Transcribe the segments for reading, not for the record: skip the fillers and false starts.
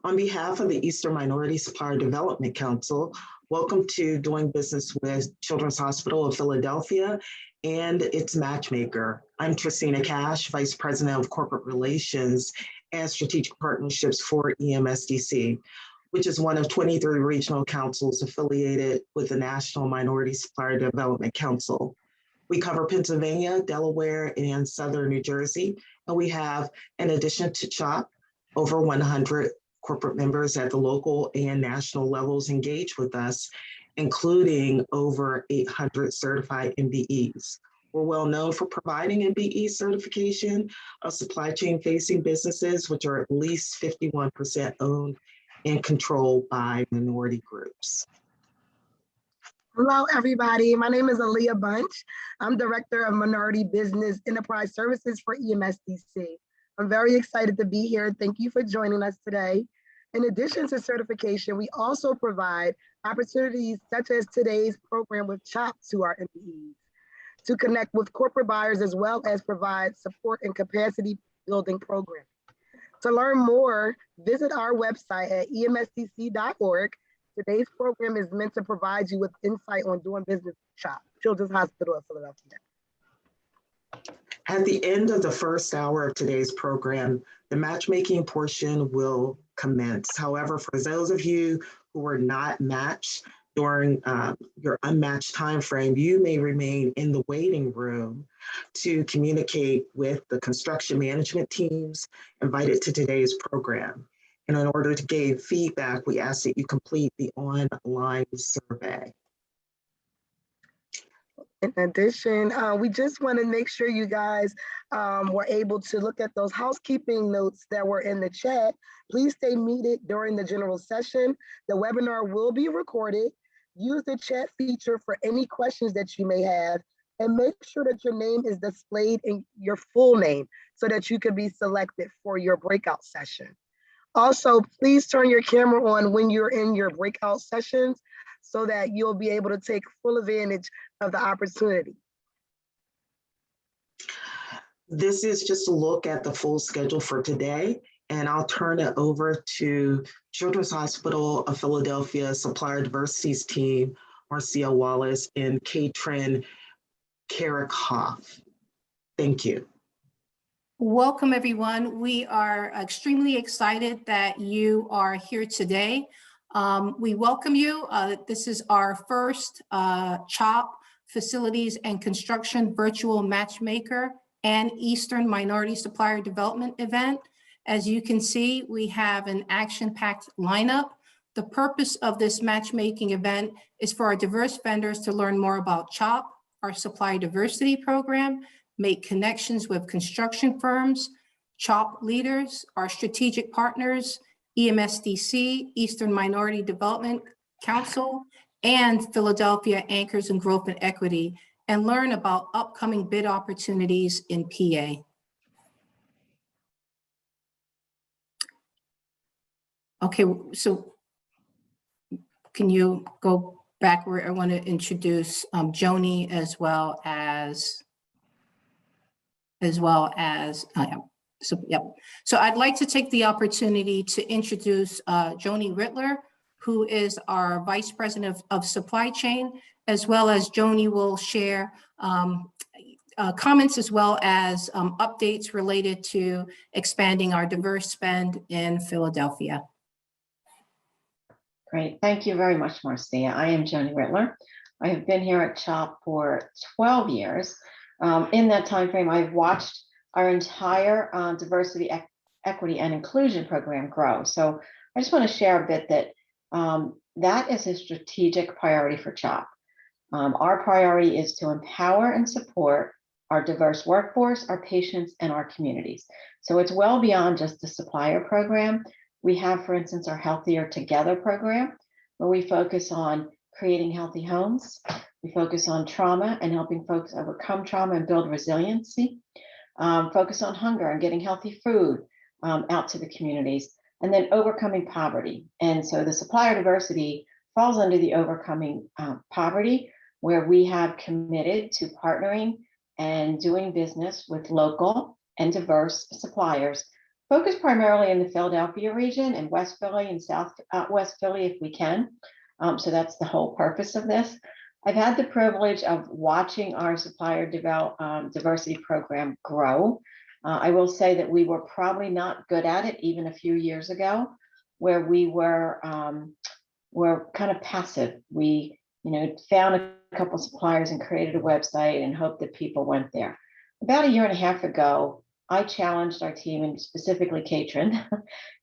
On behalf of the Eastern Minority Supplier Development Council, welcome to Doing Business with Children's Hospital of Philadelphia and its Matchmaker. I'm Tristina Cash, Vice President of Corporate Relations and Strategic Partnerships for EMSDC, which is one of 23 regional councils affiliated with the National Minority Supplier Development Council. We cover Pennsylvania, Delaware, and Southern New Jersey, and we have, in addition to CHOP, over 100 corporate members at the local and national levels engaged with us, including over 800 certified MBEs. We're well known for providing MBE certification of supply chain facing businesses, which are at least 51% owned and controlled by minority groups. Hello, everybody. My name is Aaliyah Bunch. I'm Director of Minority Business Enterprise Services for EMSDC. I'm very excited to be here. Thank you for joining us today. In addition to certification, we also provide opportunities such as today's program with CHOP to our MBEs to connect with corporate buyers as well as provide support and capacity building programs. To learn more, visit our website at emsdc.org. Today's program is meant to provide you with insight on doing business with CHOP, Children's Hospital of Philadelphia. At the end of the first hour of today's program, the matchmaking portion will commence. However, for those of you who were not matched during your unmatched time frame, you may remain in the waiting room to communicate with the construction management teams invited to today's program. And in order to gain feedback, we ask that you complete the online survey. In addition, we just want to make sure you guys were able to look at those housekeeping notes that were in the chat. Please stay muted during the general session. The webinar will be recorded. Use the chat feature for any questions that you may have, and make sure that your name is displayed in your full name so that you can be selected for your breakout session. Also, please turn your camera on when you're in your breakout sessions so that you'll be able to take full advantage of the opportunity. This is just a look at the full schedule for today, and I'll turn it over to Children's Hospital of Philadelphia Supplier Diversity's team, Marcia Wallace and Katrin Karakhoff. Thank you. Welcome, everyone. We are extremely excited that you are here today. We welcome you. This is our first CHOP Facilities and Construction Virtual Matchmaker and Eastern Minority Supplier Development event. As you can see, we have an action-packed lineup. The purpose of this matchmaking event is for our diverse vendors to learn more about CHOP, our Supplier Diversity Program, make connections with construction firms, CHOP leaders, our strategic partners, EMSDC, Eastern Minority Development Council, and Philadelphia Anchors in Growth and Equity, and learn about upcoming bid opportunities in PA. Okay, so can you go back where I want to introduce Joni as well as So I'd like to take the opportunity to introduce Joni Rittler, who is our Vice President of Supply Chain, as well as Joni will share comments as well as updates related to expanding our diverse spend in Philadelphia. Great, thank you very much, Marcia. I am Joni Rittler. I have been here at CHOP for 12 years. In that time frame, I've watched our entire diversity, equity, and inclusion program grow. So I just want to share a bit that that is a strategic priority for CHOP. Our priority is to empower and support our diverse workforce, our patients, and our communities. So it's well beyond just the supplier program. We have, for instance, our Healthier Together program, where we focus on creating healthy homes. We focus on trauma and helping folks overcome trauma and build resiliency. Focus on hunger and getting healthy food out to the communities, and then overcoming poverty. And so the supplier diversity falls under the overcoming poverty, where we have committed to partnering and doing business with local and diverse suppliers focus primarily in the Philadelphia region and West Philly and South West Philly if we can. So that's the whole purpose of this. I've had the privilege of watching our supplier diversity program grow. I will say that we were probably not good at it even a few years ago, where we were kind of passive. We, found a couple suppliers and created a website and hoped that people went there. About a year and a half ago, I challenged our team, and specifically Katrin,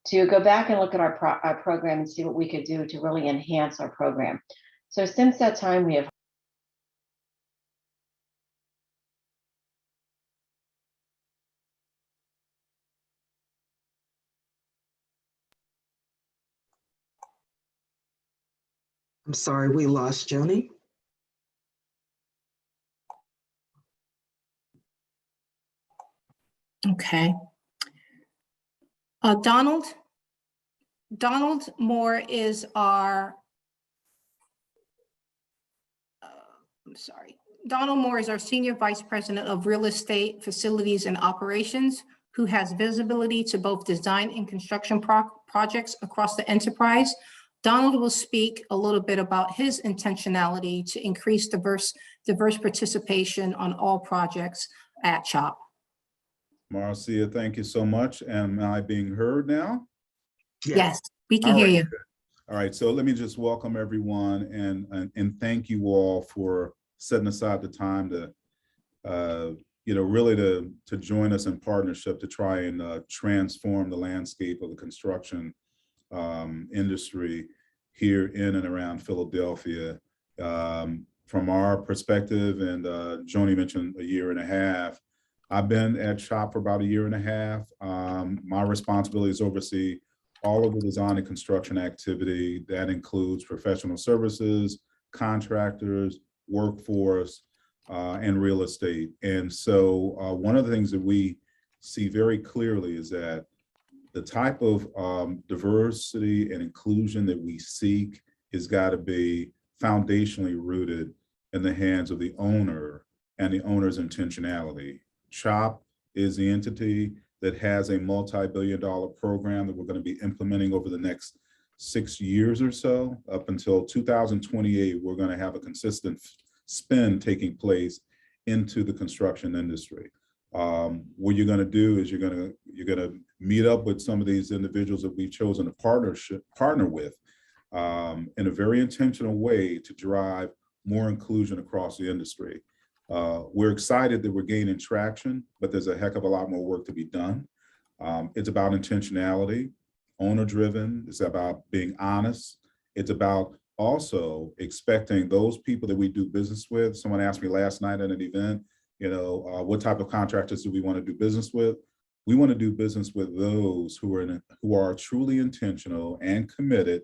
to go back and look at our program and see what we could do to really enhance our program. So since that time, we have I'm sorry, we lost Joni. Okay. Donald Moore is our, Donald Moore is our Senior Vice President of Real Estate, Facilities, and Operations, who has visibility to both design and construction projects across the enterprise. Donald will speak a little bit about his intentionality to increase diverse participation on all projects at CHOP. Marcia, thank you so much. Am I being heard now? Yes, we can hear you. All right, so let me just welcome everyone and thank you all for setting aside the time to, really to join us in partnership to try and transform the landscape of the construction industry here in and around Philadelphia. From our perspective, and Joni mentioned a year and a half, I've been at CHOP for about a year and a half. My responsibility is oversee all of the design and construction activity. That includes professional services, contractors, workforce, and real estate. And so one of the things that we see very clearly is that the type of diversity and inclusion that we seek has got to be foundationally rooted in the hands of the owner and the owner's intentionality. CHOP is the entity that has a multi-billion-dollar program that we're going to be implementing over the next 6 years or so. Up until 2028, we're going to have a consistent spend taking place into the construction industry. What you're going to do is you're going to meet up with some of these individuals that we've chosen to partner with in a very intentional way to drive more inclusion across the industry. We're excited that we're gaining traction, but there's a heck of a lot more work to be done. It's about intentionality, owner-driven. It's about being honest. It's about also expecting those people that we do business with. Someone asked me last night at an event, what type of contractors do we want to do business with? We want to do business with those who are truly intentional and committed,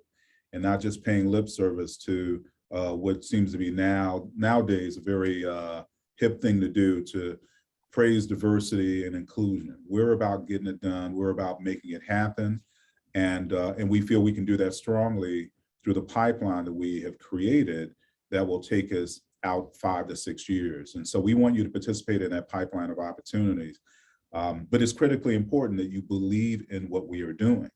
and not just paying lip service to what seems to be nowadays a very hip thing to do, to praise diversity and inclusion. We're about getting it done. We're about making it happen, and we feel we can do that strongly through the pipeline that we have created that will take us out 5 to 6 years. And so we want you to participate in that pipeline of opportunities. But it's critically important that you believe in what we are doing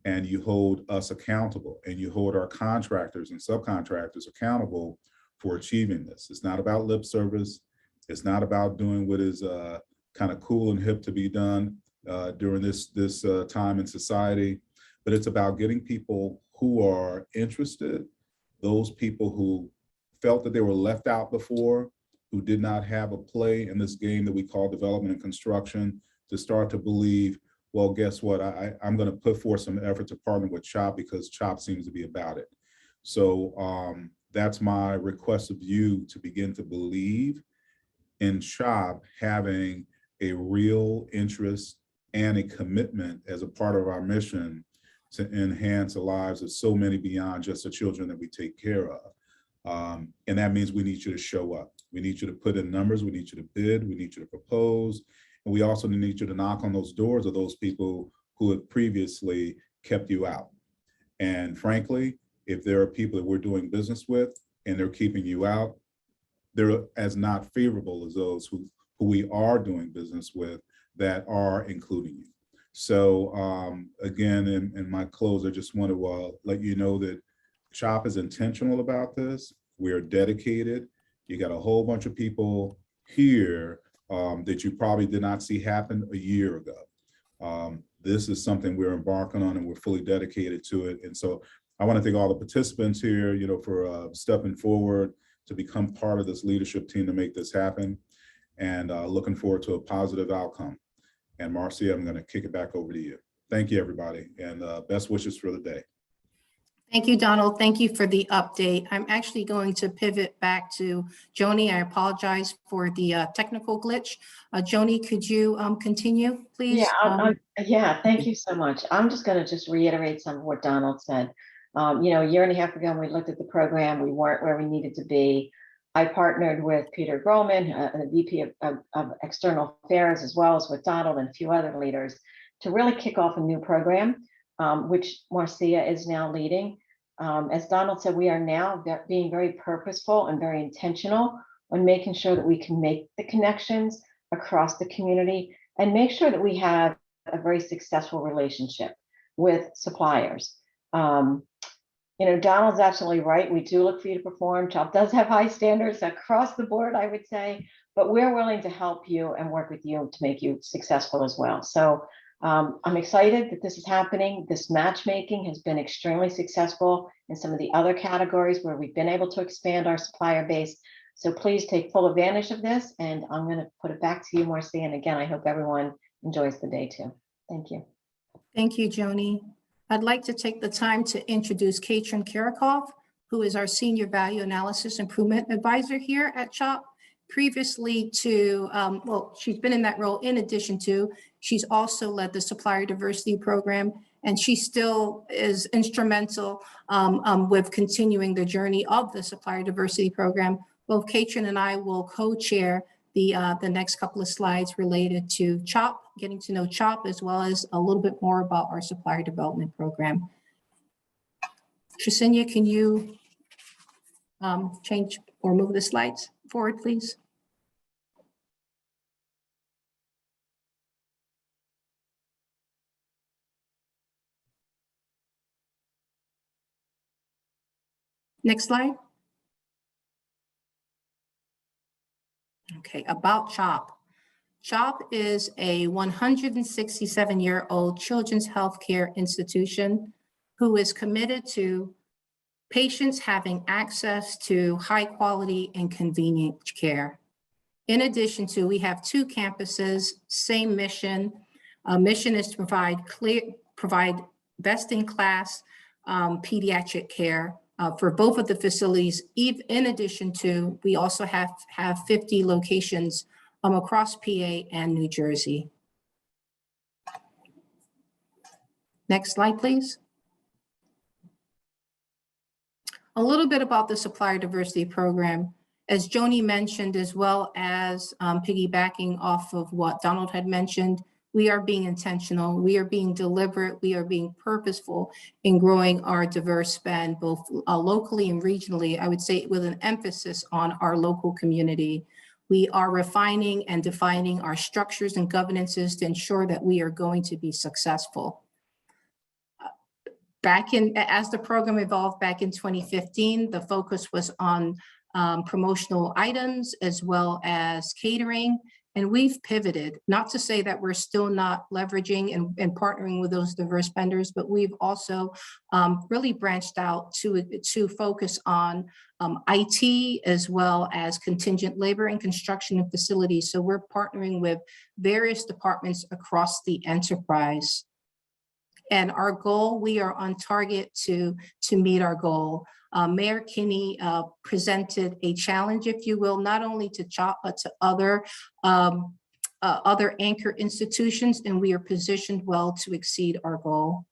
and you hold us accountable and you hold our contractors and subcontractors accountable for achieving this. It's not about lip service. It's not about doing what is kind of cool and hip to be done during this time in society, but it's about getting people who are interested, those people who felt that they were left out before, who did not have a play in this game that we call development and construction, to start to believe, well, guess what? I'm going to put forth some effort to partner with CHOP because CHOP seems to be about it. So that's my request of you, to begin to believe in CHOP having a real interest and a commitment as a part of our mission to enhance the lives of so many beyond just the children that we take care of. And that means we need you to show up. We need you to put in numbers. We need you to bid. We need you to propose. And we also need you to knock on those doors of those people who have previously kept you out. And frankly, if there are people that we're doing business with and they're keeping you out, they're as not favorable as those who we are doing business with that are including you. So again, in my close, I just want to let you know that CHOP is intentional about this. We are dedicated. You got a whole bunch of people here that you probably did not see happen a year ago. This is something we're embarking on and we're fully dedicated to it. And so I want to thank all the participants here, for stepping forward to become part of this leadership team to make this happen, and looking forward to a positive outcome. And Marcia, I'm going to kick it back over to you. Thank you, everybody, and best wishes for the day. Thank you, Donald. Thank you for the update. I'm actually going to pivot back to Joni. I apologize for the technical glitch. Joni, could you continue, please? Yeah, thank you so much. I'm just going to reiterate some of what Donald said. A year and a half ago, when we looked at the program, we weren't where we needed to be. I partnered with Peter Groman, the VP of External Affairs, as well as with Donald and a few other leaders, to really kick off a new program, which Marcia is now leading. As Donald said, we are now being very purposeful and very intentional on making sure that we can make the connections across the community and make sure that we have a very successful relationship with suppliers. Donald's absolutely right. We do look for you to perform. CHOP does have high standards across the board, I would say, but we're willing to help you and work with you to make you successful as well. So I'm excited that this is happening. This matchmaking has been extremely successful in some of the other categories where we've been able to expand our supplier base. So please take full advantage of this. And I'm going to put it back to you, Marcia. And again, I hope everyone enjoys the day too. Thank you. Thank you, Joni. I'd like to take the time to introduce Katrin Karakov, who is our Senior Value Analysis Improvement Advisor here at CHOP. Previously to, she's been in that role in addition to, she's also led the Supplier Diversity Program, and she still is instrumental with continuing the journey of the Supplier Diversity Program. Both Katrin and I will co-chair the next couple of slides related to CHOP, getting to know CHOP, as well as a little bit more about our Supplier Development Program. Tresenia, can you change or move the slides forward, please? Next slide. Okay, about CHOP. CHOP is a 167-year-old children's healthcare institution who is committed to patients having access to high quality and convenient care. In addition to, we have 2 campuses, same mission. Mission is to provide best-in-class pediatric care for both of the facilities. In addition to, we also have 50 locations across PA and New Jersey. Next slide, please. A little bit about the Supplier Diversity Program. As Joni mentioned, as well as piggybacking off of what Donald had mentioned, we are being intentional, we are being deliberate, we are being purposeful in growing our diverse spend, both locally and regionally, I would say with an emphasis on our local community. We are refining and defining our structures and governances to ensure that we are going to be successful. As the program evolved back in 2015, the focus was on promotional items as well as catering. And we've pivoted, not to say that we're still not leveraging and partnering with those diverse vendors, but we've also really branched out to focus on IT as well as contingent labor and construction of facilities. So we're partnering with various departments across the enterprise. And our goal, we are on target to meet our goal. Mayor Kinney presented a challenge, if you will, not only to CHOP, but to other anchor institutions, and we are positioned well to exceed our goal.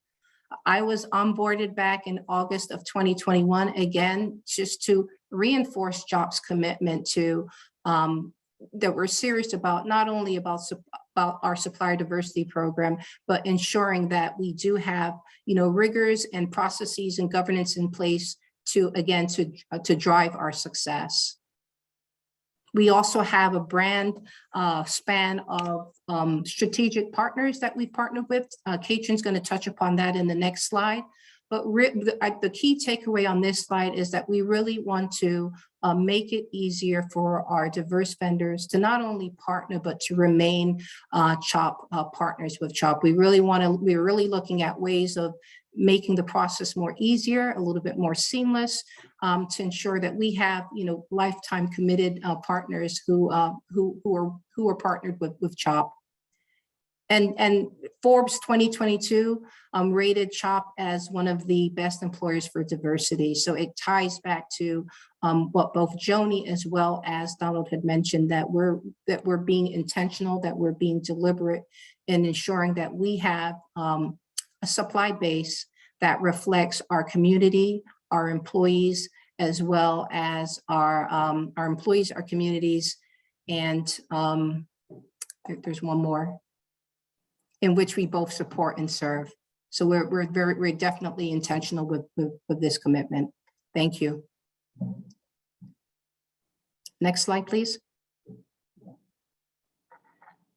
I was onboarded back in August of 2021, again, just to reinforce CHOP's commitment to that we're serious about, not only about our Supplier Diversity Program, but ensuring that we do have, rigors and processes and governance in place to, again, to drive our success. We also have a brand span of strategic partners that we partnered with. Katrin's going to touch upon that in the next slide. But the key takeaway on this slide is that we really want to make it easier for our diverse vendors to not only partner, but to remain CHOP partners with CHOP. We're really looking at ways of making the process more easier, a little bit more seamless, to ensure that we have, lifetime committed partners who are partnered with CHOP. And Forbes 2022 rated CHOP as one of the best employers for diversity. So it ties back to what both Joni as well as Donald had mentioned, that we're being intentional, that we're being deliberate in ensuring that we have a supply base that reflects our community, our employees, as well as our employees, our communities, and there's one more, in which we both support and serve. So we're definitely intentional with this commitment. Thank you. Next slide, please.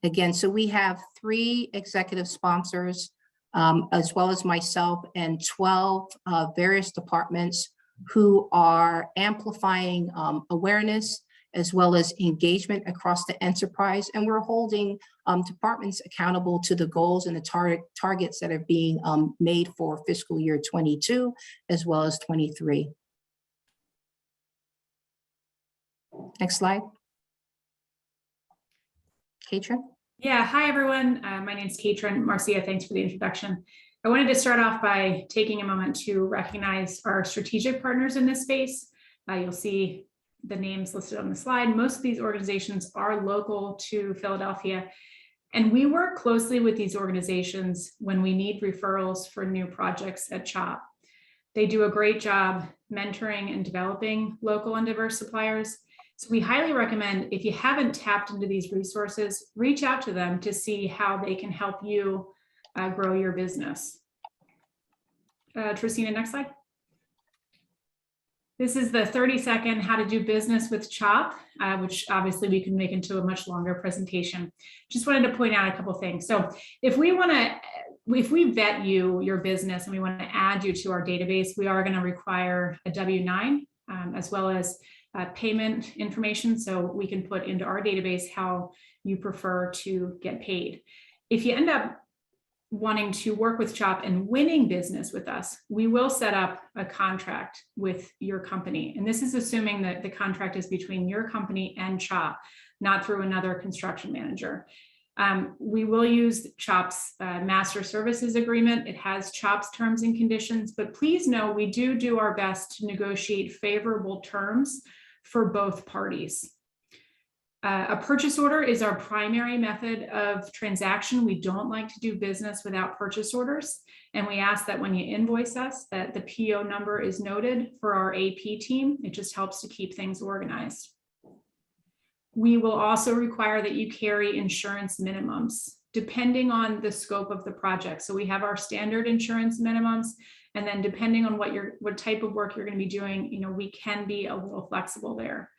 Again, so we have 3 executive sponsors, as well as myself, and 12 various departments who are amplifying awareness as well as engagement across the enterprise. And we're holding departments accountable to the goals and the targets that are being made for fiscal year 22 as well as 23. Next slide. Katrin? Yeah, hi everyone. My name is Katrin Marcia. Thanks for the introduction. I wanted to start off by taking a moment to recognize our strategic partners in this space. You'll see the names listed on the slide. Most of these organizations are local to Philadelphia, and we work closely with these organizations when we need referrals for new projects at CHOP. They do a great job mentoring and developing local and diverse suppliers. So we highly recommend, if you haven't tapped into these resources, reach out to them to see how they can help you grow your business. Tristina, next slide. This is the 30-second how to do business with CHOP, which obviously we can make into a much longer presentation. Just wanted to point out a couple things. So if we vet your business, and we want to add you to our database, we are going to require a W-9 as well as payment information, so we can put into our database how you prefer to get paid. If you end up wanting to work with CHOP and winning business with us, we will set up a contract with your company. And this is assuming that the contract is between your company and CHOP, not through another construction manager. We will use CHOP's master services agreement. It has CHOP's terms and conditions, but please know we do our best to negotiate favorable terms for both parties. A purchase order is our primary method of transaction. We don't like to do business without purchase orders. And we ask that when you invoice us, that the PO number is noted for our AP team. It just helps to keep things organized. We will also require that you carry insurance minimums, depending on the scope of the project. So we have our standard insurance minimums, and then depending on what type of work you're going to be doing, we can be a little flexible there.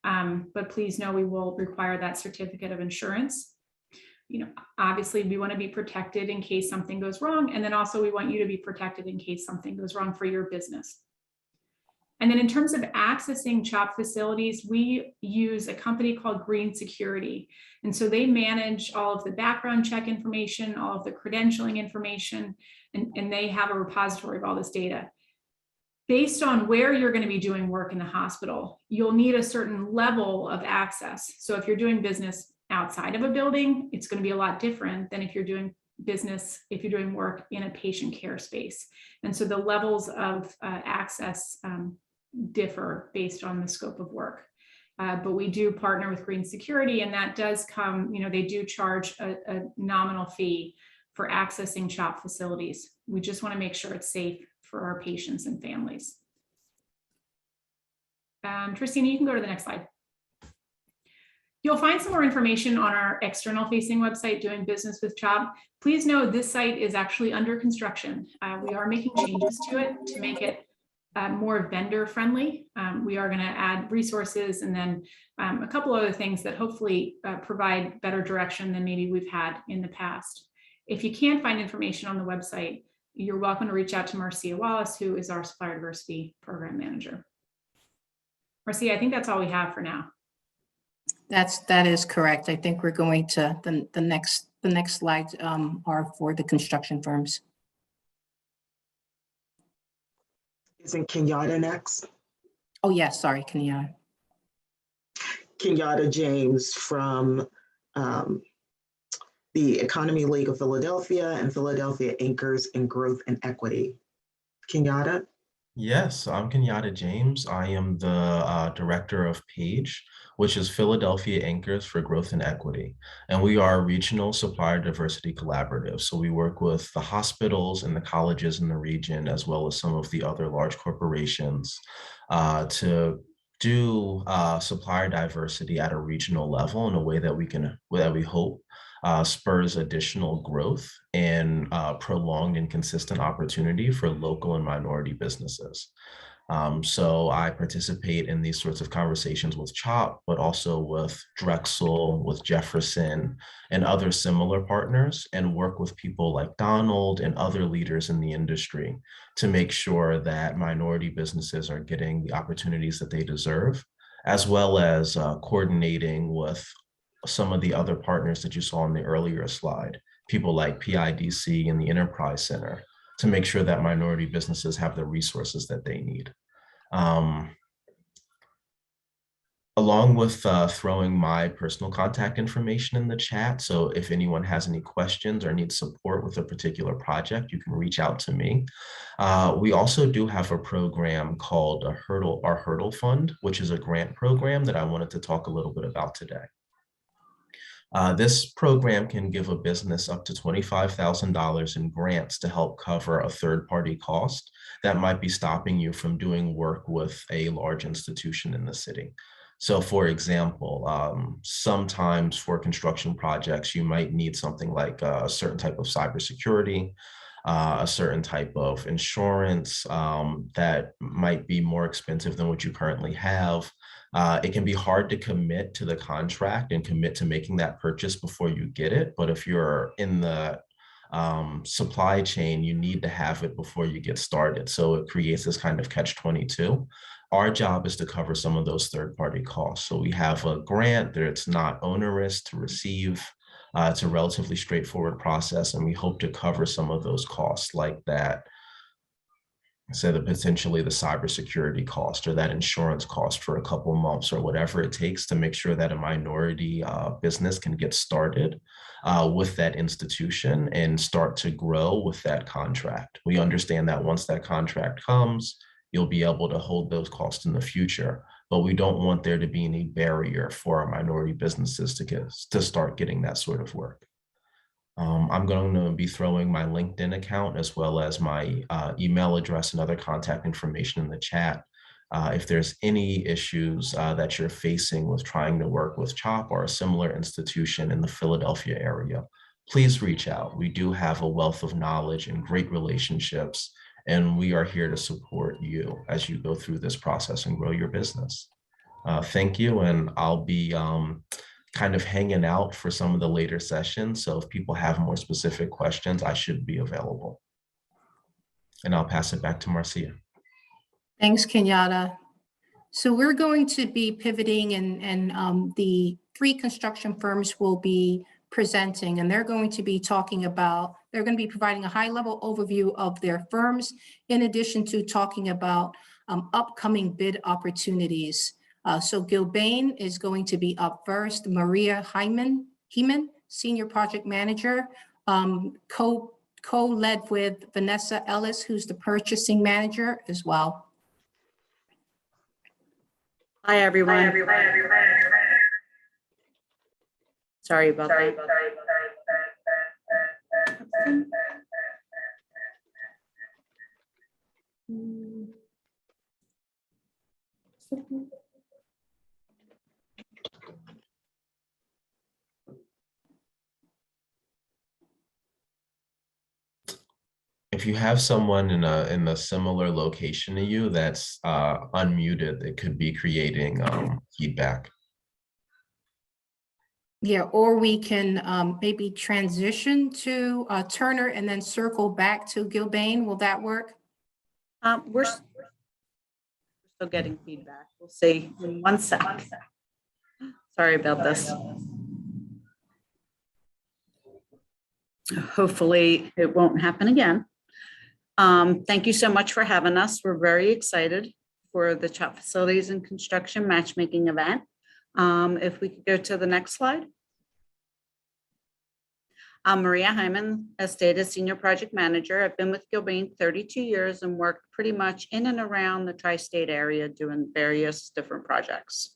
But please know we will require that certificate of insurance. Obviously we want to be protected in case something goes wrong. And then also we want you to be protected in case something goes wrong for your business. And then in terms of accessing CHOP facilities, we use a company called Green Security. And so they manage all of the background check information, all of the credentialing information, and they have a repository of all this data. Based on where you're going to be doing work in the hospital, you'll need a certain level of access. So if you're doing business outside of a building, it's going to be a lot different than if you're doing work in a patient care space. And so the levels of access differ based on the scope of work. But we do partner with Green Security, and that does come, they do charge a nominal fee for accessing CHOP facilities. We just want to make sure it's safe for our patients and families. Tristina, you can go to the next slide. You'll find some more information on our external facing website, Doing Business with CHOP. Please know this site is actually under construction. We are making changes to it to make it more vendor friendly. We are going to add resources and then a couple other things that hopefully provide better direction than maybe we've had in the past. If you can't find information on the website, you're welcome to reach out to Marcia Wallace, who is our Supplier Diversity Program Manager. Marcia, I think that's all we have for now. That is correct. I think we're going to the next slides are for the construction firms. Isn't Kenyatta next? Oh, yes, sorry, Kenyatta. Kenyatta James from the Economy League of Philadelphia and Philadelphia Anchors in Growth and Equity. Kenyatta? Yes, I'm Kenyatta James. I am the director of PAGE, which is Philadelphia Anchors for Growth and Equity. And we are a regional supplier diversity collaborative. So we work with the hospitals and the colleges in the region, as well as some of the other large corporations to do supplier diversity at a regional level in a way that we hope spurs additional growth and prolonged and consistent opportunity for local and minority businesses. So I participate in these sorts of conversations with CHOP, but also with Drexel, with Jefferson, and other similar partners, and work with people like Donald and other leaders in the industry to make sure that minority businesses are getting the opportunities that they deserve, as well as coordinating with some of the other partners that you saw on the earlier slide, people like PIDC and the Enterprise Center, to make sure that minority businesses have the resources that they need. Along with throwing my personal contact information in the chat, so if anyone has any questions or needs support with a particular project, you can reach out to me. We also do have a program called our Hurdle Fund, which is a grant program that I wanted to talk a little bit about today. This program can give a business up to $25,000 in grants to help cover a third-party cost that might be stopping you from doing work with a large institution in the city. So for example, sometimes for construction projects, you might need something like a certain type of cybersecurity, a certain type of insurance that might be more expensive than what you currently have. It can be hard to commit to the contract and commit to making that purchase before you get it. But if you're in the supply chain, you need to have it before you get started. So it creates this kind of catch-22. Our job is to cover some of those third-party costs. So we have a grant that it's not onerous to receive. It's a relatively straightforward process, and we hope to cover some of those costs like that. So potentially the cybersecurity cost or that insurance cost for a couple months or whatever it takes to make sure that a minority business can get started with that institution and start to grow with that contract. We understand that once that contract comes, you'll be able to hold those costs in the future, but we don't want there to be any barrier for our minority businesses to start getting that sort of work. I'm going to be throwing my LinkedIn account as well as my email address and other contact information in the chat. If there's any issues that you're facing with trying to work with CHOP or a similar institution in the Philadelphia area, please reach out. We do have a wealth of knowledge and great relationships, and we are here to support you as you go through this process and grow your business. Thank you, and I'll be kind of hanging out for some of the later sessions. So if people have more specific questions, I should be available. And I'll pass it back to Marcia. Thanks, Kenyatta. So we're going to be pivoting and the three construction firms will be presenting, and they're going to be talking about, they're going to be providing a high-level overview of their firms, in addition to talking about upcoming bid opportunities. So Gilbane is going to be up first. Maria Heeman, Senior Project Manager, co-led with Vanessa Ellis, who's the Purchasing Manager as well. Hi, everyone. Sorry about that. If you have someone in a similar location to you that's unmuted, it could be creating feedback. Yeah, or we can maybe transition to Turner and then circle back to Gilbane. Will that work? We're still getting feedback. We'll see in 1 second. Sorry about this. Hopefully it won't happen again. Thank you so much for having us. We're very excited for the CHOP Facilities and Construction Matchmaking event. If we could go to the next slide. I'm Maria Hyman, as stated, Senior Project Manager. I've been with Gilbane 32 years and worked pretty much in and around the tri-state area doing various different projects.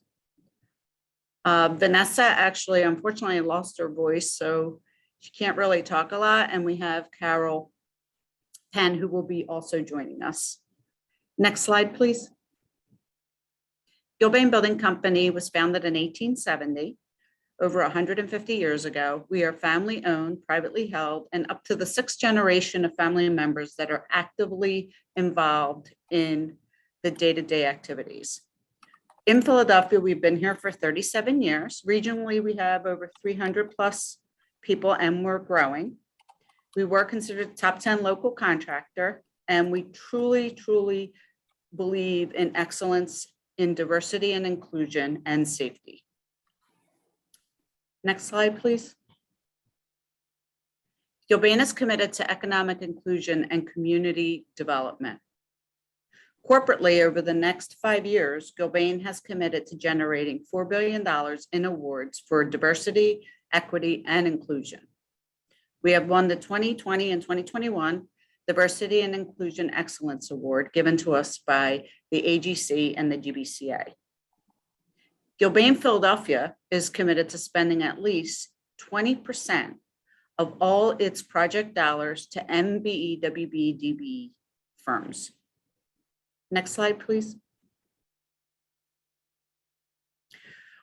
Vanessa actually, unfortunately, lost her voice, so she can't really talk a lot. And we have Carol Penn, who will be also joining us. Next slide, please. Gilbane Building Company was founded in 1870, over 150 years ago. We are family owned, privately held, and up to the 6th generation of family members that are actively involved in the day-to-day activities. In Philadelphia, we've been here for 37 years. Regionally, we have over 300 plus people and we're growing. We were considered top 10 local contractor, and we truly, truly believe in excellence in diversity and inclusion and safety. Next slide, please. Gilbane is committed to economic inclusion and community development. Corporately, over the next 5 years, Gilbane has committed to generating $4 billion in awards for diversity, equity, and inclusion. We have won the 2020 and 2021 Diversity and Inclusion Excellence Award given to us by the AGC and the GBCA. Gilbane Philadelphia is committed to spending at least 20% of all its project dollars to MBEWBDB firms. Next slide, please.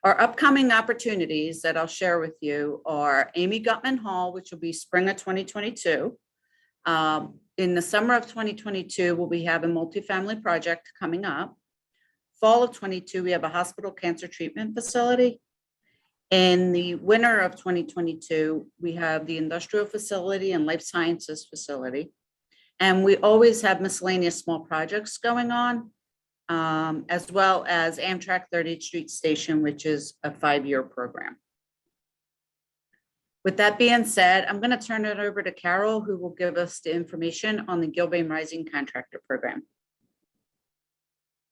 Our upcoming opportunities that I'll share with you are Amy Gutman Hall, which will be spring of 2022. In the summer of 2022, we'll be having a multifamily project coming up. Fall of 22, we have a hospital cancer treatment facility. In the winter of 2022, we have the industrial facility and life sciences facility. And we always have miscellaneous small projects going on, as well as Amtrak 30th Street Station, which is a 5-year program. With that being said, I'm going to turn it over to Carol, who will give us the information on the Gilbane Rising Contractor Program.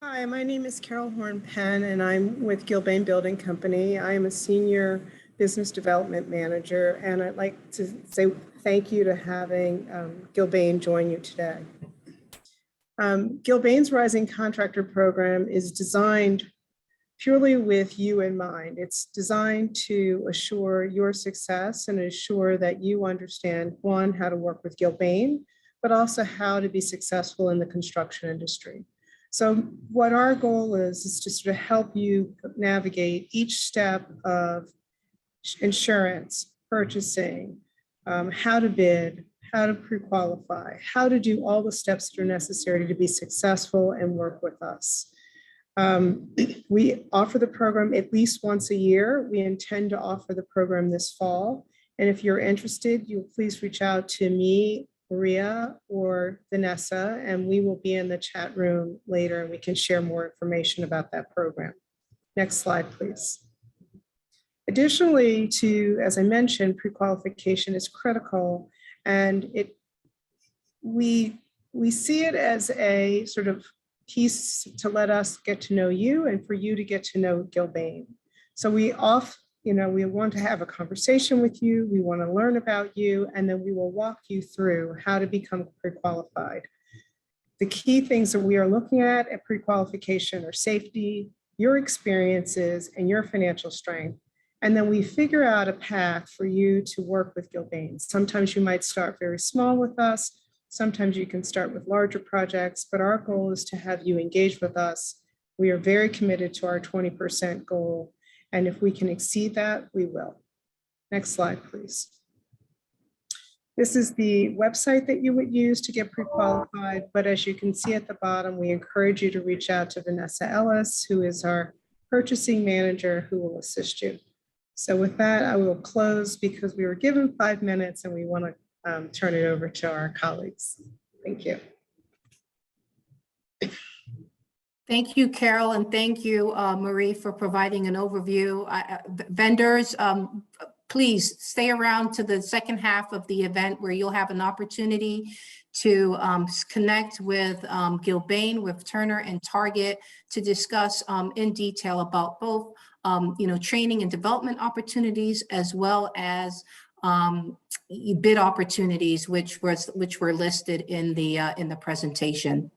Hi, my name is Carol Horn-Penn, and I'm with Gilbane Building Company. I am a Senior Business Development Manager, and I'd like to say thank you to having Gilbane join you today. Gilbane's Rising Contractor Program is designed purely with you in mind. It's designed to assure your success and assure that you understand, one, how to work with Gilbane, but also how to be successful in the construction industry. So what our goal is to sort of help you navigate each step of insurance, purchasing, how to bid, how to pre-qualify, how to do all the steps that are necessary to be successful and work with us. We offer the program at least once a year. We intend to offer the program this fall. And if you're interested, you please reach out to me, Maria, or Vanessa, and we will be in the chat room later and we can share more information about that program. Next slide, please. Additionally to, as I mentioned, pre-qualification is critical, and we see it as a sort of piece to let us get to know you and for you to get to know Gilbane. So we want to have a conversation with you, we want to learn about you, and then we will walk you through how to become pre-qualified. The key things that we are looking at pre-qualification are safety, your experiences, and your financial strength. And then we figure out a path for you to work with Gilbane. Sometimes you might start very small with us. Sometimes you can start with larger projects, but our goal is to have you engage with us. We are very committed to our 20% goal. And if we can exceed that, we will. Next slide, please. This is the website that you would use to get pre-qualified, but as you can see at the bottom, we encourage you to reach out to Vanessa Ellis, who is our purchasing manager, who will assist you. So with that, I will close because we were given 5 minutes and we want to turn it over to our colleagues. Thank you. Thank you, Carol, and thank you, Marie, for providing an overview. Vendors, please stay around to the second half of the event where you'll have an opportunity to connect with Gilbane, with Turner and Target to discuss in detail about both training and development opportunities as well as bid opportunities, which were listed in the presentation.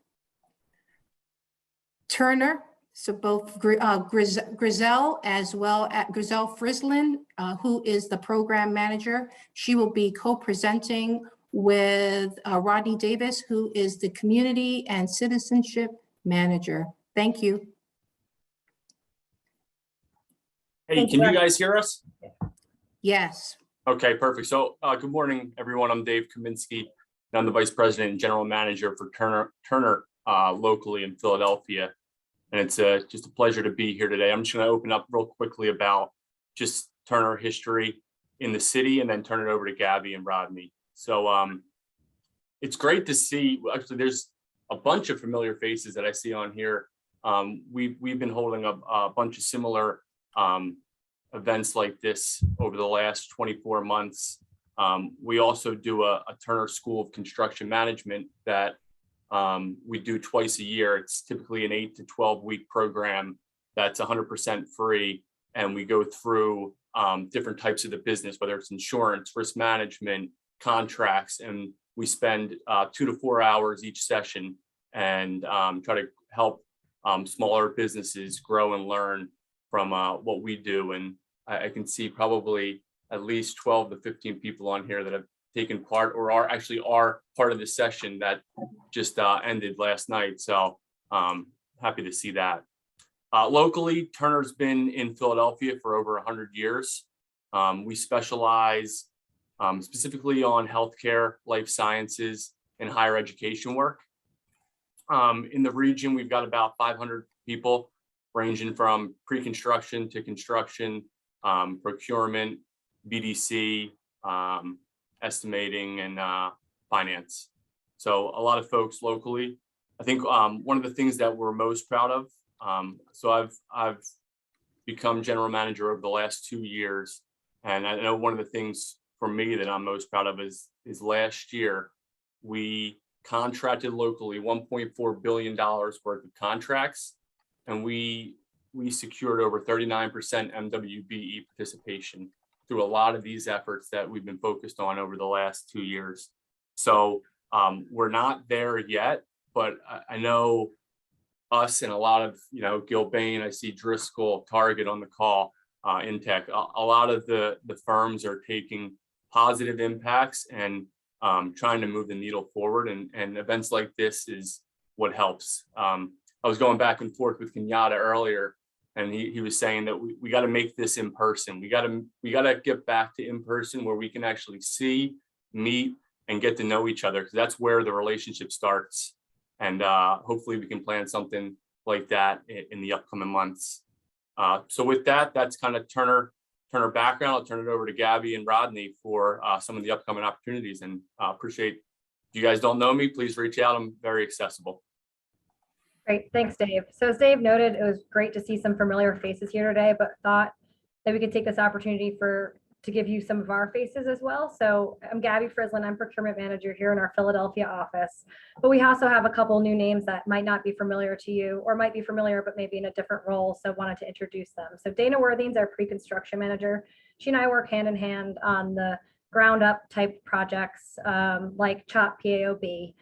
Turner, so both Griselle as well as Griselle Frislin, who is the program manager. She will be co-presenting with Rodney Davis, who is the community and citizenship manager. Thank you. Hey, can you guys hear us? Yes. Okay, perfect. So good morning, everyone. I'm Dave Kaminsky. And I'm the Vice President and General Manager for Turner locally in Philadelphia. And it's just a pleasure to be here today. I'm just going to open up real quickly about just Turner history in the city and then turn it over to Gabby and Rodney. So it's great to see, actually, there's a bunch of familiar faces that I see on here. We've been holding a bunch of similar events like this over the last 24 months. We also do a Turner School of Construction Management that we do twice a year. It's typically an 8 to 12 week program that's 100% free. And we go through different types of the business, whether it's insurance, risk management, contracts, and we spend 2 to 4 hours each session and try to help smaller businesses grow and learn from what we do. And I can see probably at least 12 to 15 people on here that have taken part or are part of the session that just ended last night. So happy to see that. Locally, Turner's been in Philadelphia for over 100 years. We specialize specifically on healthcare, life sciences, and higher education work. In the region, we've got about 500 people ranging from pre-construction to construction, procurement, BDC, estimating, and finance. So a lot of folks locally. I think one of the things that we're most proud of, so I've become general manager over the last 2 years. And I know one of the things for me that I'm most proud of is last year, we contracted locally $1.4 billion worth of contracts. And we secured over 39% MWBE participation through a lot of these efforts that we've been focused on over the last 2 years. So we're not there yet, but I know us and a lot of, Gilbane, I see Driscoll, Target on the call, Intech, a lot of the firms are taking positive impacts and trying to move the needle forward. And events like this is what helps. I was going back and forth with Kenyatta earlier, and he was saying that we got to make this in person. We got to get back to in person where we can actually see, meet, and get to know each other, because that's where the relationship starts. And hopefully we can plan something like that in the upcoming months. So with that, that's kind of Turner background. I'll turn it over to Gabby and Rodney for some of the upcoming opportunities, and appreciate, if you guys don't know me, please reach out. I'm very accessible. Great, thanks, Dave. So as Dave noted, it was great to see some familiar faces here today, but thought that we could take this opportunity to give you some of our faces as well. So I'm Gabby Frislin, I'm procurement manager here in our Philadelphia office, but we also have a couple new names that might not be familiar to you or might be familiar, but maybe in a different role. So wanted to introduce them. So Dana Worthing's our pre-construction manager. She and I work hand in hand on the ground up type projects like CHOP PAOB.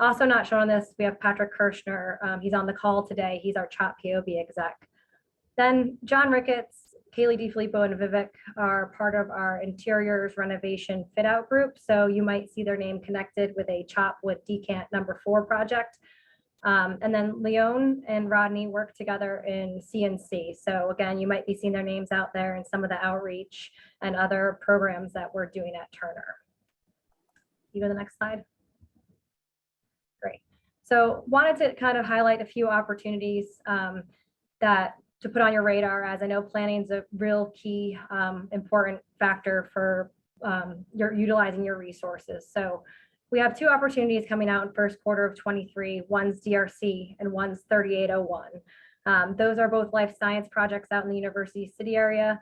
Also not shown on this, we have Patrick Kirshner. He's on the call today. He's our CHOP POB exec. Then John Ricketts, Kaylee DiFilippo, and Vivek are part of our interiors renovation fit out group. So you might see their name connected with a CHOP with Decant #4 project. And then Leon and Rodney work together in CNC. So again, you might be seeing their names out there in some of the outreach and other programs that we're doing at Turner. you go to the next slide? Great. So wanted to kind of highlight a few opportunities that to put on your radar, as I know planning is a real key important factor for utilizing your resources. So we have two opportunities coming out in first quarter of 23. One's DRC and one's 3801. Those are both life science projects out in the University City area.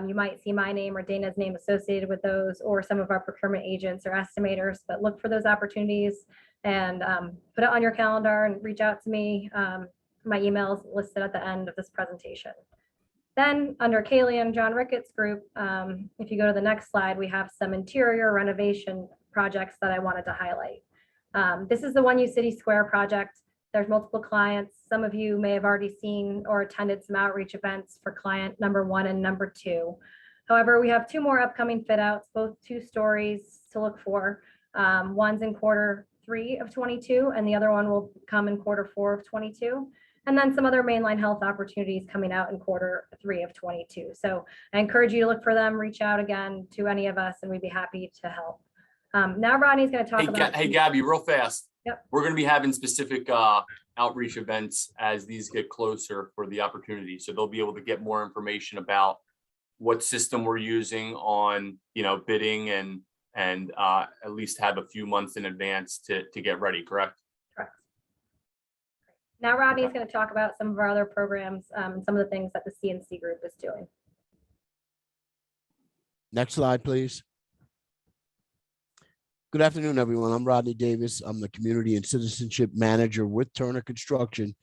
You might see my name or Dana's name associated with those, or some of our procurement agents or estimators, but look for those opportunities and put it on your calendar and reach out to me. My email is listed at the end of this presentation. Then under Kaylee and John Ricketts group, if you go to the next slide, we have some interior renovation projects that I wanted to highlight. This is the One U City Square project. There's multiple clients. Some of you may have already seen or attended some outreach events for client number 1 and number 2. However, we have 2 more upcoming fit outs, both 2 stories to look for. One's in quarter 3 of 22, and the other one will come in quarter 4 of 22. And then some other mainline health opportunities coming out in quarter 3 of 22. So I encourage you to look for them, reach out again to any of us, and we'd be happy to help. Now Rodney's going to talk about. Hey, Gabby, real fast. Yep. We're going to be having specific outreach events as these get closer for the opportunity. So they'll be able to get more information about what system we're using on, bidding and at least have a few months in advance to get ready, correct? Correct. Now Rodney's going to talk about some of our other programs and some of the things that the CNC group is doing. Next slide, please. Good afternoon, everyone. I'm Rodney Davis. I'm the Community and Citizenship Manager with Turner Construction.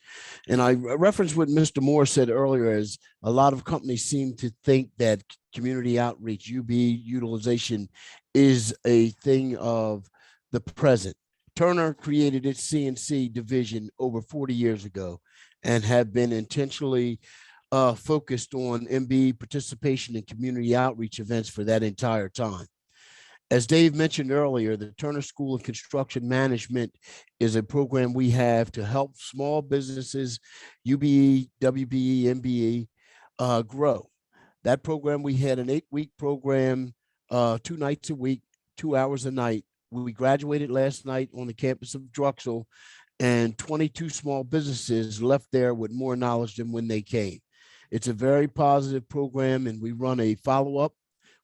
And I referenced what Mr. Moore said earlier, as a lot of companies seem to think that community outreach, UB utilization, is a thing of the present. Turner created its CNC division over 40 years ago and have been intentionally focused on MB participation in community outreach events for that entire time. As Dave mentioned earlier, the Turner School of Construction Management is a program we have to help small businesses, UBE, WBE, MBE, grow. That program, we had an 8-week program, 2 nights a week, 2 hours a night. We graduated last night on the campus of Drexel, and 22 small businesses left there with more knowledge than when they came. It's a very positive program, and we run a follow-up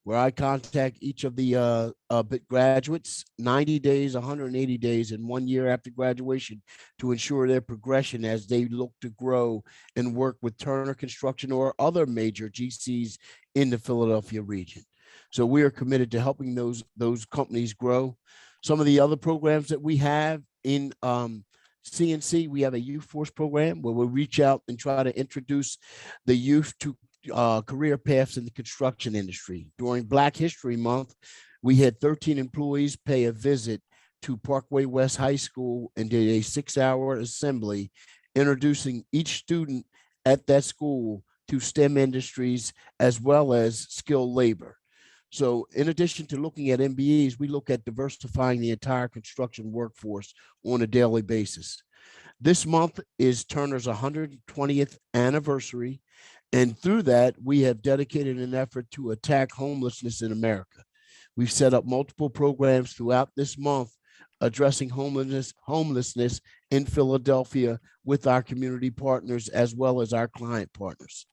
where I contact each of the graduates 90 days, 180 days, and 1 year after graduation to ensure their progression as they look to grow and work with Turner Construction or other major GCs in the Philadelphia region. So we are committed to helping those companies grow. Some of the other programs that we have in CNC, we have a youth force program where we reach out and try to introduce the youth to career paths in the construction industry. During Black History Month, we had 13 employees pay a visit to Parkway West High School and did a 6-hour assembly introducing each student at that school to STEM industries as well as skilled labor. So in addition to looking at MBEs, we look at diversifying the entire construction workforce on a daily basis. This month is Turner's 120th anniversary. And through that, we have dedicated an effort to attack homelessness in America. We've set up multiple programs throughout this month addressing homelessness in Philadelphia with our community partners as well as our client partners.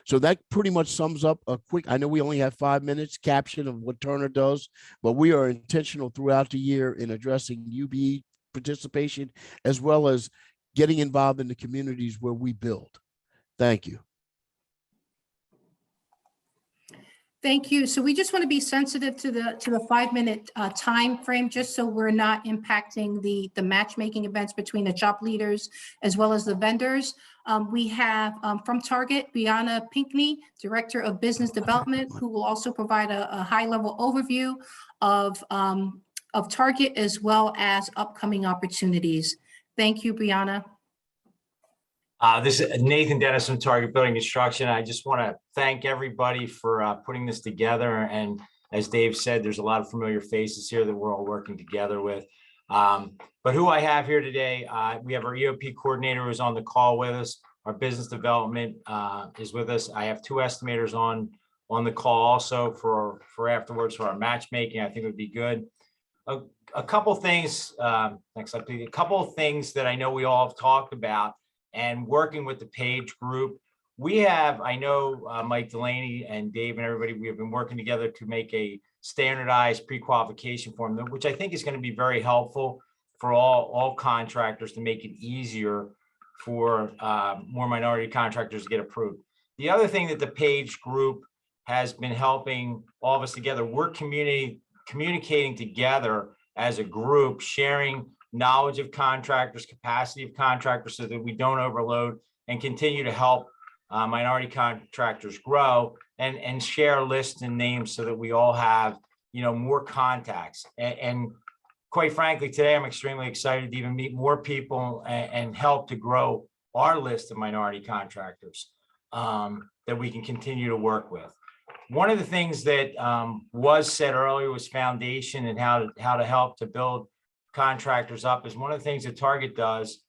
So that pretty much sums up a quick, I know we only have 5 minutes, caption of what Turner does, but we are intentional throughout the year in addressing UBE participation as well as getting involved in the communities where we build. Thank you. Thank you. So we just want to be sensitive to the 5-minute time frame, just so we're not impacting the matchmaking events between the job leaders as well as the vendors. We have from Target, Brianna Pinkney, Director of Business Development, who will also provide a high-level overview of Target as well as upcoming opportunities. Thank you, Brianna. This is Nathan Dennis from Target Building Construction. I just want to thank everybody for putting this together. And as Dave said, there's a lot of familiar faces here that we're all working together with. But who I have here today, we have our EOP coordinator who's on the call with us. Our business development is with us. I have 2 estimators on the call also for afterwards for our matchmaking. I think it would be good. A a couple things, next slide, please. A couple of things that I know we all have talked about, and working with the Page Group. We have, I know Mike Delaney and Dave and everybody, we have been working together to make a standardized pre-qualification form, which I think is going to be very helpful for all contractors to make it easier for more minority contractors to get approved. The other thing that the Page Group has been helping all of us together, we're communicating together as a group, sharing knowledge of contractors, capacity of contractors, so that we don't overload, and continue to help minority contractors grow, and share lists and names so that we all have, you know, more contacts. And quite frankly, today I'm extremely excited to even meet more people and help to grow our list of minority contractors that we can continue to work with. One of the things that was said earlier was foundation and how to help to build contractors up is one of the things that Target does.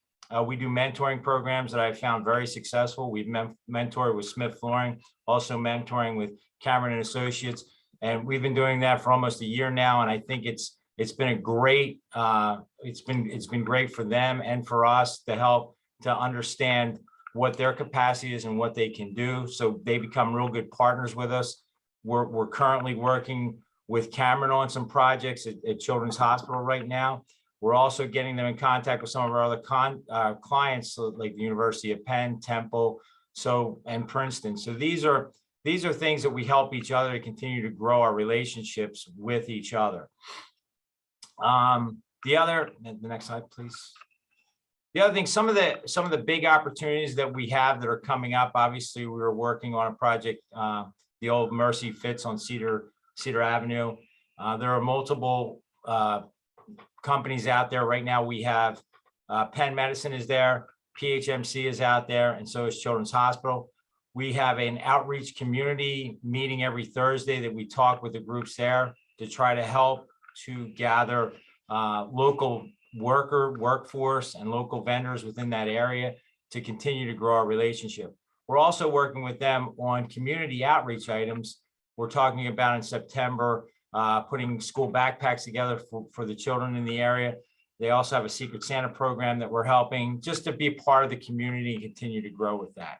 We do mentoring programs that I found very successful. We've mentored with Smith Flooring, also mentoring with Cameron and Associates, and we've been doing that for almost a year now. And I think it's been a great it's been great for them and for us to help to understand what their capacity is and what they can do. So they become real good partners with us. We're currently working with Cameron on some projects at Children's Hospital right now. We're also getting them in contact with some of our other clients, so like the University of Penn, Temple, and Princeton. So these are things that we help each other to continue to grow our relationships with each other. The next slide, please. The other thing, some of the big opportunities that we have that are coming up. Obviously, we were working on a project, the old Mercy Fits on Cedar Avenue. There are multiple companies out there right now. We have Penn Medicine is there, PHMC is out there, and so is Children's Hospital. We have an outreach community meeting every Thursday that we talk with the groups there to try to help to gather local workforce and local vendors within that area to continue to grow our relationship. We're also working with them on community outreach items. We're talking about in September, putting school backpacks together for the children in the area. They also have a Secret Santa program that we're helping just to be a part of the community and continue to grow with that.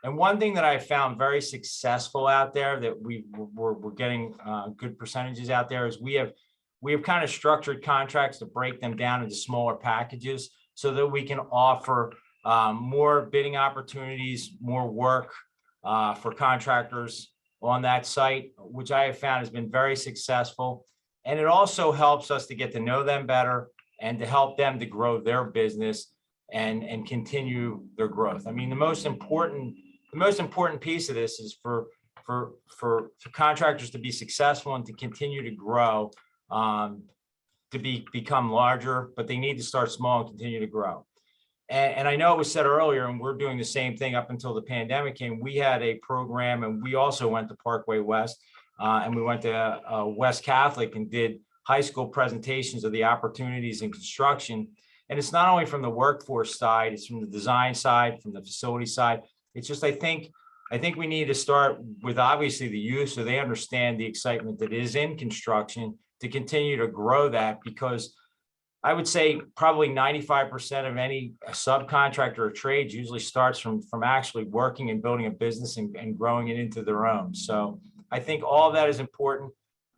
And one thing that I found very successful out there that we're getting good percentages out there is we have kind of structured contracts to break them down into smaller packages so that we can offer more bidding opportunities, more work for contractors on that site, which I have found has been very successful. And it also helps us to get to know them better and to help them to grow their business and continue their growth. I mean, the most important piece of this is for contractors to be successful and to continue to grow, to become larger, but they need to start small and continue to grow. And I know it was said earlier, and we're doing the same thing up until the pandemic came. We had a program, and we also went to Parkway West, and we went to West Catholic and did high school presentations of the opportunities in construction. And it's not only from the workforce side, it's from the design side, from the facility side. It's just, I think we need to start with obviously the youth so they understand the excitement that is in construction to continue to grow that, because I would say probably 95% of any subcontractor or trades usually starts from actually working and building a business and growing it into their own. So I think all of that is important.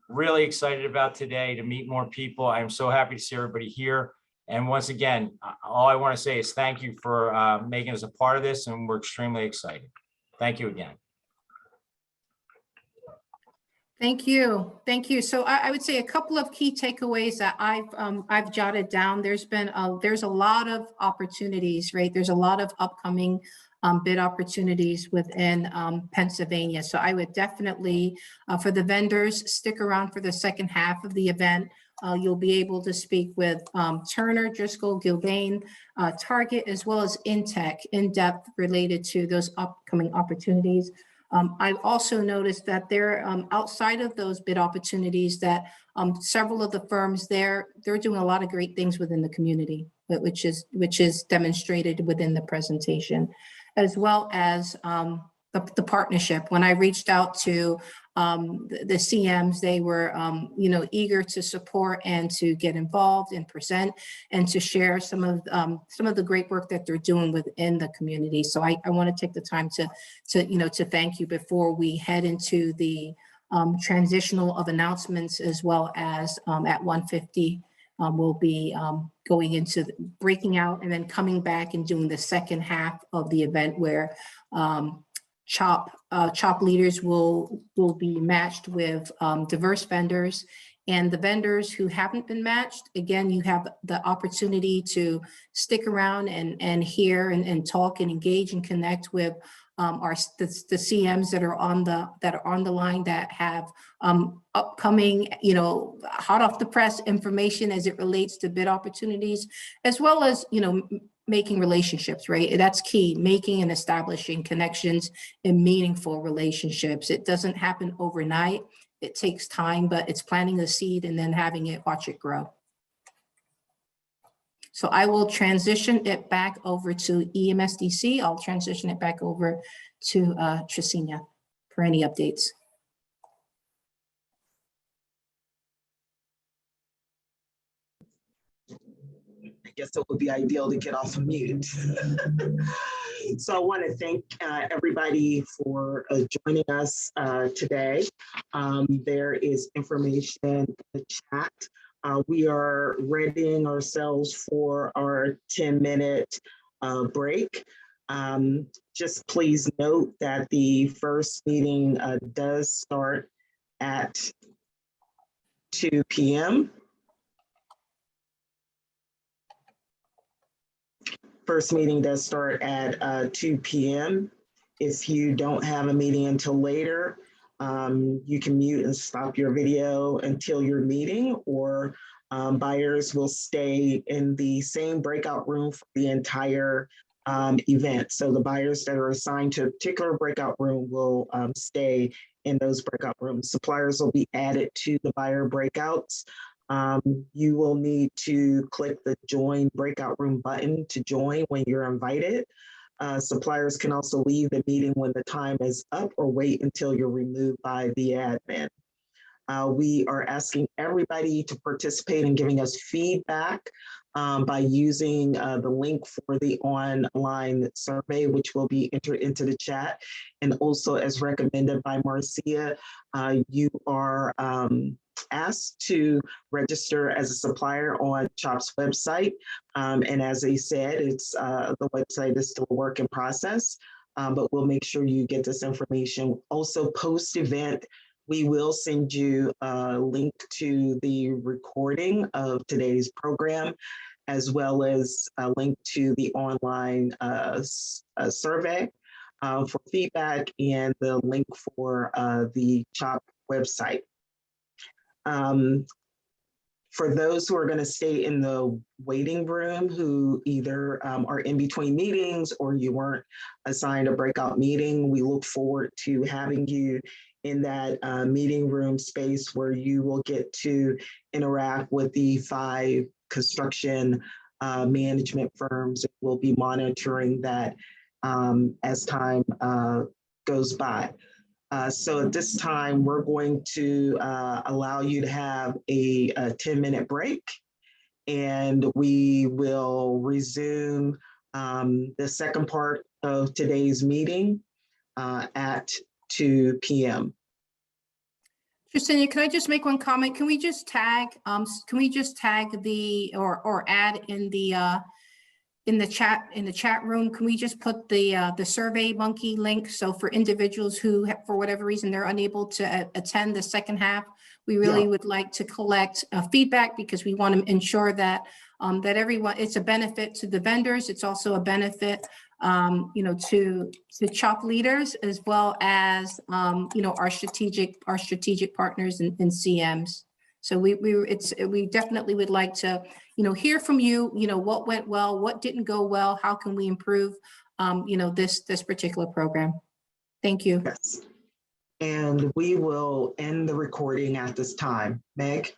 Really excited about today to meet more people. I am so happy to see everybody here. And once again, all I want to say is thank you for making us a part of this, and we're extremely excited. Thank you again. Thank you. Thank you. So I would say a couple of key takeaways that I've jotted down. There's a lot of opportunities, right? There's a lot of upcoming bid opportunities within Pennsylvania. So I would definitely, for the vendors, stick around for the second half of the event. You'll be able to speak with Turner, Driscoll, Gilbane, Target, as well as Intech in depth related to those upcoming opportunities. I've also noticed that they're outside of those bid opportunities that several of the firms they're doing a lot of great things within the community, which is demonstrated within the presentation, as well as the partnership. When I reached out to the CMs, they were, eager to support and to get involved and present and to share some of the great work that they're doing within the community. So I want to take the time to thank you before we head into the transitional of announcements, as well as at 1:50. We'll be going into breaking out and then coming back and doing the second half of the event, where CHOP leaders will be matched with diverse vendors. And the vendors who haven't been matched, again, you have the opportunity to stick around and hear and talk and engage and connect with the CMs that are on the line, that have upcoming, hot off the press information as it relates to bid opportunities, as well as, making relationships, right? That's key, making and establishing connections and meaningful relationships. It doesn't happen overnight. It takes time, but it's planting the seed and then watch it grow. So I will transition it back over to EMSDC. I'll transition it back over to Tresenia for any updates. I guess it would be ideal to get off of mute. So I want to thank everybody for joining us today. There is information in the chat. We are readying ourselves for our 10-minute break. Just please note that the first meeting does start at 2 p.m. First meeting does start at 2 p.m. If you don't have a meeting until later, you can mute and stop your video until your meeting, or buyers will stay in the same breakout room for the entire event. So the buyers that are assigned to a particular breakout room will stay in those breakout rooms. Suppliers will be added to the buyer breakouts. You will need to click the join breakout room button to join when you're invited. Suppliers can also leave the meeting when the time is up, or wait until you're removed by the admin. We are asking everybody to participate in giving us feedback by using the link for the online survey, which will be entered into the chat. And also, as recommended by Marcia, you are asked to register as a supplier on CHOP's website. And as I said, the website is still a work in process, but we'll make sure you get this information. Also, post-event, we will send you a link to the recording of today's program, as well as a link to the online survey for feedback, and the link for the CHOP website. For those who are going to stay in the waiting room, who either are in between meetings or you weren't assigned a breakout meeting, we look forward to having you in that meeting room space, where you will get to interact with the 5 construction management firms. We'll be monitoring that as time goes by. So at this time, we're going to allow you to have a 10-minute break, and we will resume the second part of today's meeting at 2 p.m. Tresenia, can I just make one comment? Can we just tag the or add in the chat room? Can we just put the Survey Monkey link? So for individuals who, for whatever reason, they're unable to attend the second half, we really would like to collect feedback, because we want to ensure that that everyone, it's a benefit to the vendors. It's also a benefit, to CHOP leaders, as well as our strategic partners and CMs. So we definitely would like to, hear from you, what went well, what didn't go well, how can we improve, this particular program. Thank you. Yes. And we will end the recording at this time. Meg?